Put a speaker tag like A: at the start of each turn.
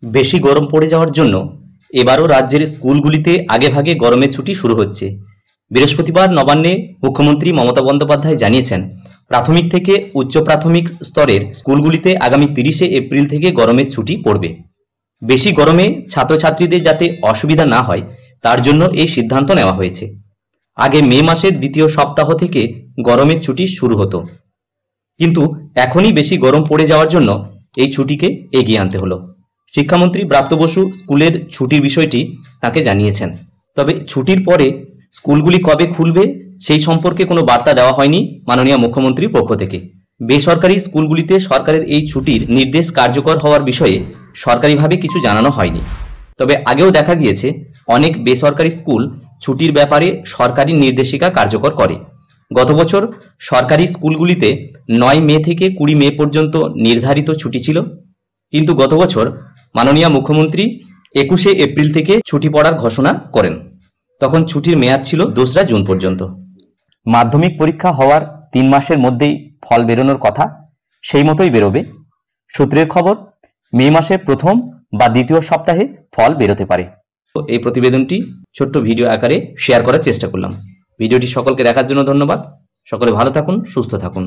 A: বেশি গরম পড়ে যাওয়ার জন্য এবারও রাজ্যের স্কুলগুলিতে আগেভাগে গরমের ছুটি শুরু হচ্ছে। বৃহস্পতিবার নবান্নে মুখ্যমন্ত্রী মমতা বন্দ্যোপাধ্যায় জানিয়েছেন, প্রাথমিক থেকে উচ্চ প্রাথমিক স্তরের স্কুলগুলিতে আগামী 30শে এপ্রিল থেকে গরমের ছুটি পড়বে। বেশি গরমে ছাত্রছাত্রীদের যাতে অসুবিধা না হয় তার জন্য এই সিদ্ধান্ত নেওয়া হয়েছে। আগে মে মাসের দ্বিতীয় সপ্তাহ থেকে গরমের ছুটি শুরু হতো, কিন্তু এখনই বেশি গরম পড়ে যাওয়ার জন্য এই ছুটিকে এগিয়ে আনতে হলো। শিক্ষামন্ত্রী ব্রাত্য বসু স্কুলের ছুটির বিষয়টি তাকে জানিয়েছেন, তবে ছুটির পরে স্কুলগুলি কবে খুলবে সেই সম্পর্কে কোনো বার্তা দেওয়া হয়নি মাননীয় মুখ্যমন্ত্রীর পক্ষ থেকে। বেসরকারি স্কুলগুলিতে সরকারের এই ছুটির নির্দেশ কার্যকর হওয়ার বিষয়ে সরকারিভাবে কিছু জানানো হয়নি। তবে আগেও দেখা গিয়েছে অনেক বেসরকারি স্কুল ছুটির ব্যাপারে সরকারি নির্দেশিকা কার্যকর করে। গত বছর সরকারি স্কুলগুলিতে 9 মে থেকে 20 মে পর্যন্ত নির্ধারিত ছুটি ছিল, কিন্তু গত বছর মাননীয় মুখ্যমন্ত্রী 21শে এপ্রিল থেকে ছুটি পড়ার ঘোষণা করেন। তখন ছুটির মেয়াদ ছিল 2রা জুন পর্যন্ত। মাধ্যমিক পরীক্ষা হওয়ার 3 মাসের মধ্যেই ফল বেরোনোর কথা, সেই মতোই বেরোবে। সূত্রের খবর, মে মাসের প্রথম বা দ্বিতীয় সপ্তাহে ফল বেরোতে পারে। এই প্রতিবেদনটি ছোট্ট ভিডিও আকারে শেয়ার করার চেষ্টা করলাম। ভিডিওটি সকলকে দেখার জন্য ধন্যবাদ। সকলে ভালো থাকুন, সুস্থ থাকুন।